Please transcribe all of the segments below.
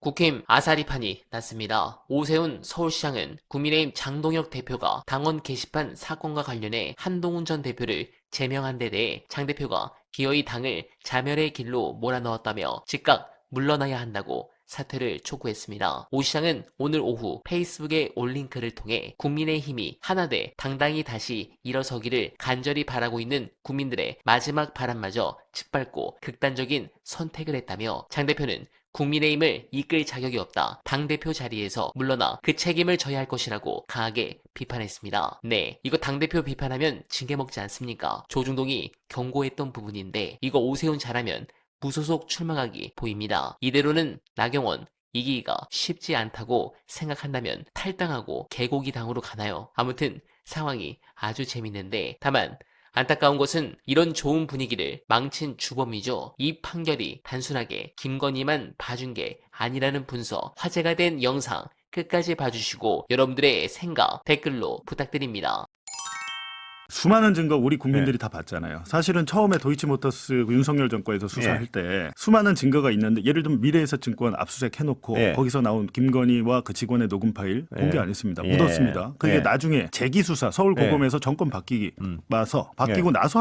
국힘 아사리판이 났습니다. 오세훈 서울시장은 국민의힘 장동혁 대표가 당원 게시판 사건과 관련해 한동훈 전 대표를 제명한 데 대해 장 대표가 기어이 당을 자멸의 길로 몰아넣었다며 즉각 물러나야 한다고 사퇴를 촉구했습니다. 오 시장은 오늘 오후 페이스북에 올린 글을 통해 국민의힘이 하나돼 당당히 다시 일어서기를 간절히 바라고 있는 국민들의 마지막 바람마저 짓밟고 극단적인 선택을 했다며 장 대표는 국민의힘을 이끌 자격이 없다. 당대표 자리에서 물러나 그 책임을 져야 할 것이라고 강하게 비판했습니다. 네, 이거 당대표 비판하면 징계 먹지 않습니까? 조중동이 경고했던 부분인데 이거 오세훈 잘하면 무소속 출마각이 보입니다. 이대로는 나경원 이기기가 쉽지 않다고 생각한다면 탈당하고 개고기 당으로 가나요? 아무튼 상황이 아주 재밌는데 다만 안타까운 것은 이런 좋은 분위기를 망친 주범이죠. 이 판결이 단순하게 김건희만 봐준 게 아니라는 분석, 화제가 된 영상 끝까지 봐주시고 여러분들의 생각 댓글로 부탁드립니다. 수많은 증거 우리 국민들이 다 봤잖아요. 사실은 처음에 도이치모터스 윤석열 정권에서 수사할 때 수많은 증거가 있는데 예를 들면 미래에셋증권 압수수색 해놓고 거기서 나온 김건희와 그 직원의 녹음 파일 공개 안 했습니다. 묻었습니다. 그게 나중에 재기수사 서울고검에서 정권 바뀌고 나서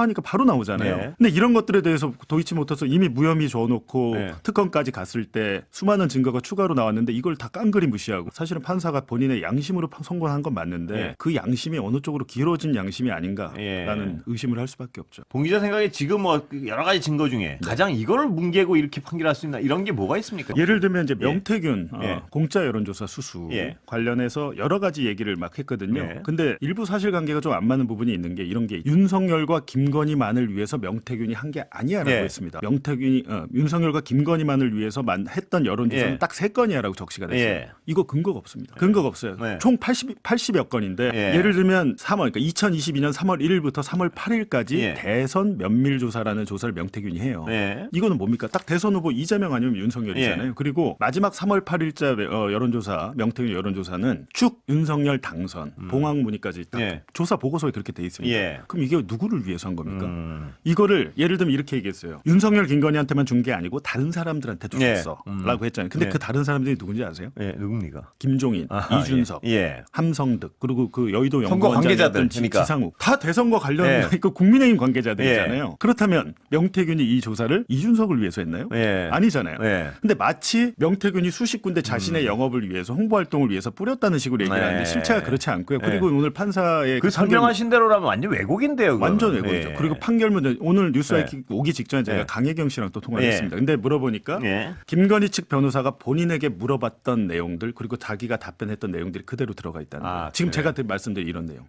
하니까 바로 나오잖아요. 근데 이런 것들에 대해서 도이치모터스 이미 무혐의 줘놓고 특검까지 갔을 때 수많은 증거가 추가로 나왔는데 이걸 다 깡그리 무시하고 사실은 판사가 본인의 양심으로 선고한 건 맞는데 그 양심이 어느 쪽으로 길어진 양심이 아닌가 라는 의심을 할 수밖에 없죠. 봉 기자 생각에 지금 뭐 여러 가지 증거 중에 가장 이걸 뭉개고 이렇게 판결할 수 있나 이런 게 뭐가 있습니까? 예를 들면 이제 명태균 공짜 여론조사 수수 관련해서 여러 가지 얘기를 막 했거든요. 근데 일부 사실관계가 좀 안 맞는 부분이 있는 게 이런 게 윤석열과 김건희만을 위해서 명태균이 한 게 아니야라고 했습니다. 명태균이 윤석열과 김건희만을 위해서 했던 여론조사는 딱 3건이야라고 적시가 됐어요. 이거 근거가 없습니다. 근거가 없어요. 총 80여 건인데 예를 들면 3월 그러니까 2022년 3월 1일부터 3월 8일까지 대선 면밀조사라는 조사를 명태균이 해요. 이거는 뭡니까? 딱 대선 후보 이재명 아니면 윤석열이잖아요. 그리고 마지막 3월 8일자 여론조사 명태균 여론조사는 쭉 윤석열 당선 봉황문의까지 딱 조사 보고서에 그렇게 돼 있습니다. 그럼 이게 누구를 위해서 한 겁니까? 이거를 예를 들면 이렇게 얘기했어요. 윤석열 김건희한테만 준 게 아니고 다른 사람들한테도 줬어 라고 했잖아요. 근데 그 다른 사람들이 누군지 아세요? 누굽니까? 김종인, 이준석, 함성득 그리고 그 여의도 연구원장이었던 지상욱 다 대선과 관련 그 국민의힘 관계자들이잖아요. 그렇다면 명태균이 이 조사를 이준석을 위해서 했나요? 아니잖아요. 근데 마치 명태균이 수십 군데 자신의 영업을 위해서 홍보 활동을 위해서 뿌렸다는 식으로 얘기를 하는데 실체가 그렇지 않고요. 그리고 오늘 판사의 그 설명하신 대로라면 완전 왜곡인데요. 그거는. 완전 왜곡이죠. 그리고 판결문 오늘 뉴스와이키 오기 직전에 제가 강혜경 씨랑 또 통화를 했습니다. 근데 물어보니까 김건희 측 변호사가 본인에게 물어봤던 내용들 그리고 자기가 답변했던 내용들이 그대로 들어가 있다는 거예요. 지금 제가 말씀드린 이런 내용.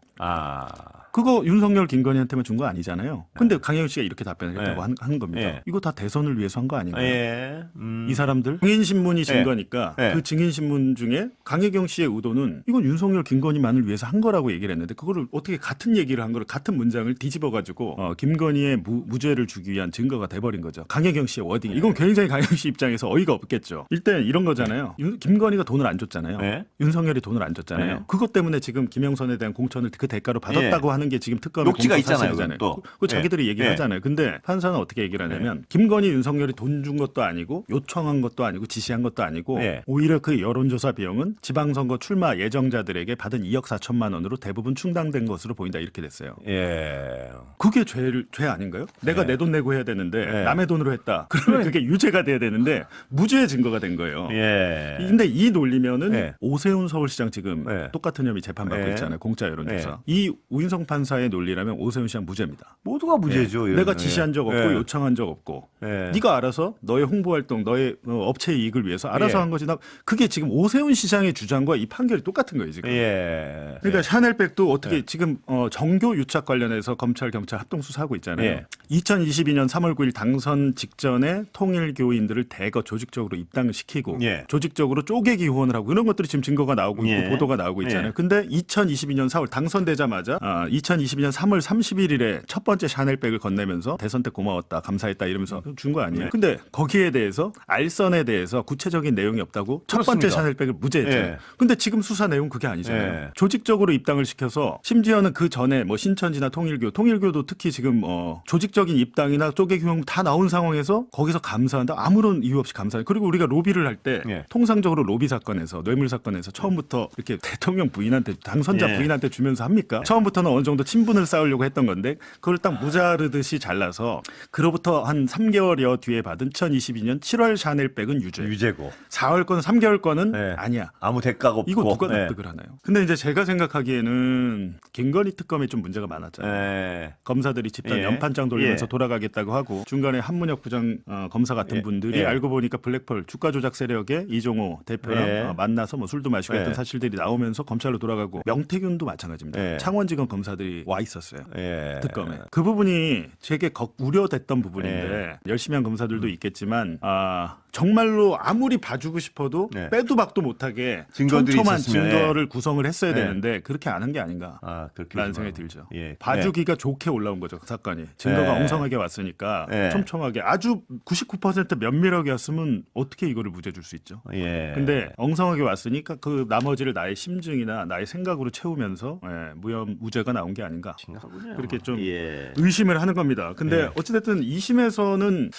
그거 윤석열 김건희한테만 준 거 아니잖아요. 근데 강혜경 씨가 이렇게 답변을 했다고 하는 겁니다. 이거 다 대선을 위해서 한 거 아닌가요? 이 사람들 증인신문이 진 거니까 그 증인신문 중에 강혜경 씨의 의도는 이건 윤석열 김건희만을 위해서 한 거라고 얘기를 했는데 그거를 어떻게 같은 얘기를 한 거를 같은 문장을 뒤집어가지고 김건희의 무죄를 주기 위한 증거가 돼버린 거죠. 강혜경 씨의 워딩. 이건 굉장히 강혜경 씨 입장에서 어이가 없겠죠. 일단 이런 거잖아요. 김건희가 돈을 안 줬잖아요. 윤석열이 돈을 안 줬잖아요. 그것 때문에 지금 김영선에 대한 공천을 그 대가로 받았다고 하는 게 지금 특검의 녹취가 있잖아요. 또 자기들이 얘기를 하잖아요. 근데 판사는 어떻게 얘기를 하냐면 김건희 윤석열이 돈 준 것도 아니고 요청한 것도 아니고 지시한 것도 아니고 오히려 그 여론조사 비용은 지방선거 출마 예정자들에게 받은 2억 4천만 원으로 대부분 충당된 것으로 보인다 이렇게 됐어요. 그게 죄 아닌가요? 내가 내 돈 내고 해야 되는데 남의 돈으로 했다. 그러면 그게 유죄가 돼야 되는데 무죄의 증거가 된 거예요. 근데 이 논리면은 오세훈 서울시장 지금 똑같은 혐의 재판받고 있잖아요. 공짜 여론조사. 이 우인성 판사의 논리라면 오세훈 시장 무죄입니다. 모두가 무죄죠. 내가 지시한 적 없고 요청한 적 없고 네가 알아서 너의 홍보활동 너의 업체 이익을 위해서 알아서 한 거지. 그게 지금 오세훈 시장의 주장과 이 판결이 똑같은 거예요. 지금. 그러니까 샤넬백도 어떻게 지금 정교 유착 관련해서 검찰 경찰 합동 수사하고 있잖아요. 2022년 3월 9일 당선 직전에 통일교인들을 대거 조직적으로 입당을 시키고 조직적으로 쪼개기 후원을 하고 이런 것들이 지금 증거가 나오고 있고 보도가 나오고 있잖아요. 근데 2022년 4월 당선되자마자 2022 2022년 3월 31일에 첫 번째 샤넬백을 건네면서 대선택 고마웠다, 감사했다 이러면서 준 거 아니에요? 네. 근데 거기에 대해서 알선에 대해서 구체적인 내용이 없다고 첫 번째 그렇습니다. 샤넬백을 무죄했잖아요. 예. 근데 지금 수사 내용 그게 아니잖아요. 예. 조직적으로 입당을 시켜서 심지어는 그 전에 뭐 신천지나 통일교도 특히 지금 조직적인 입당이나 쪼개 규명 다 나온 상황에서 거기서 감사한다, 아무런 이유 없이 감사한다. 그리고 우리가 로비를 할 때 예. 통상적으로 로비 사건에서 뇌물 사건에서 처음부터 이렇게 대통령 부인한테 당선자 예. 부인한테 주면서 합니까? 처음부터는 어느 정도 친분을 쌓으려고 했던 건데 그걸 딱 모자르듯이 잘라서 그로부터 한 3개월여 뒤에 받은 2022년 7월 샤넬백은 유죄고 4월 거는 3개월 거는 예. 아니야. 아무 대가가 없고 이거 누가 예. 납득을 하나요? 근데 이제 제가 생각하기에는 김건희 특검에 좀 문제가 많았잖아요. 예. 검사들이 집단 예. 연판장 돌리면서 예. 돌아가겠다고 하고 중간에 한문혁 부장 검사 같은 예. 분들이 예. 알고 보니까 블랙펄 주가 조작 세력의 이종호 대표랑 예. 만나서 뭐 술도 마시고 예. 했던 사실들이 나오면서 검찰로 돌아가고 명태균도 마찬가지입니다. 예. 창원지검 검사들이 와 있었어요. 예. 특검에. 그 부분이 되게 우려됐던 부분인데 열심히 한 검사들도 있겠지만 정말로 아무리 봐주고 싶어도 네. 빼도 박도 못하게 증거들이 촘촘한 있었으면, 증거를 구성을 했어야 네. 되는데 그렇게 안 한 게 아닌가 그렇게 라는 생각이 들죠. 예. 봐주기가 좋게 올라온 거죠. 그 사건이. 증거가 네. 엉성하게 왔으니까 네. 촘촘하게 아주 99% 면밀하게였으면 어떻게 이거를 무죄 줄 수 있죠. 예. 근데 엉성하게 왔으니까 그 나머지를 나의 심증이나 나의 생각으로 채우면서 무죄가 나온 게 아닌가. 심각하군요. 그렇게 좀 예. 의심을 하는 겁니다. 근데 예. 어찌됐든 2심에서는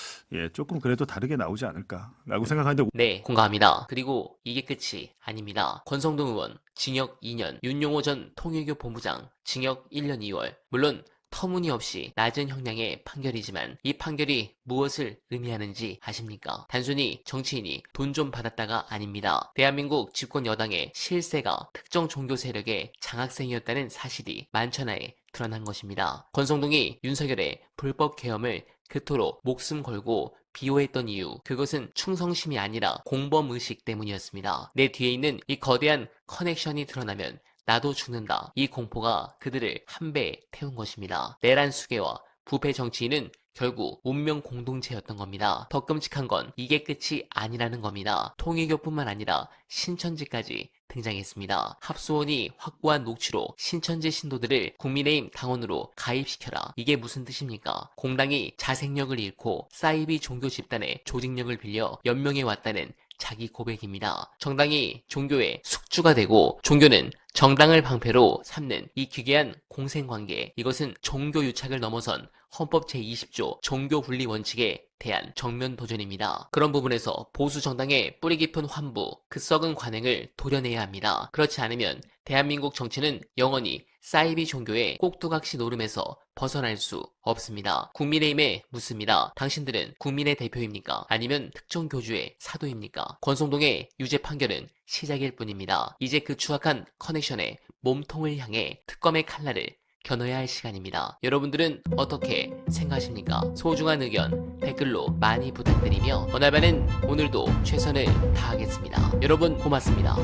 조금 그래도 다르게 나오지 않을까라고 생각하는데 네, 공감합니다. 그리고 이게 끝이 아닙니다. 권성동 의원 징역 2년, 윤용호 전 통일교 본부장 징역 1년 2월. 물론 터무니없이 낮은 형량의 판결이지만 이 판결이 무엇을 의미하는지 아십니까? 단순히 정치인이 돈 좀 받았다가 아닙니다. 대한민국 집권 여당의 실세가 특정 종교 세력의 장학생이었다는 사실이 만천하에 드러난 것입니다. 권성동이 윤석열의 불법 계엄을 그토록 목숨 걸고 비호했던 이유, 그것은 충성심이 아니라 공범의식 때문이었습니다. 내 뒤에 있는 이 거대한 커넥션이 드러나면 나도 죽는다. 이 공포가 그들을 한 배에 태운 것입니다. 내란 수괴와 부패 정치인은 결국 운명 공동체였던 겁니다. 더 끔찍한 건 이게 끝이 아니라는 겁니다. 통일교뿐만 아니라 신천지까지 등장했습니다. 합수원이 확보한 녹취로 신천지 신도들을 국민의힘 당원으로 가입시켜라. 이게 무슨 뜻입니까? 공당이 자생력을 잃고 사이비 종교 집단의 조직력을 빌려 연명해 왔다는 자기 고백입니다. 정당이 종교의 숙주가 되고 종교는 정당을 방패로 삼는 이 기괴한 공생관계, 이것은 종교 유착을 넘어선 헌법 제20조 종교 분리 원칙에 대한 정면 도전입니다. 그런 부분에서 보수 정당의 뿌리 깊은 환부, 그 썩은 관행을 도려내야 합니다. 그렇지 않으면 대한민국 정치는 영원히 사이비 종교의 꼭두각시 노름에서 벗어날 수 없습니다. 국민의힘에 묻습니다. 당신들은 국민의 대표입니까? 아니면 특정 교주의 사도입니까? 권성동의 유죄 판결은 시작일 뿐입니다. 이제 그 추악한 커넥션의 몸통을 향해 특검의 칼날을 겨눠야 할 시간입니다. 여러분들은 어떻게 생각하십니까? 소중한 의견 댓글로 많이 부탁드리며 어날바는 오늘도 최선을 다하겠습니다. 여러분 고맙습니다.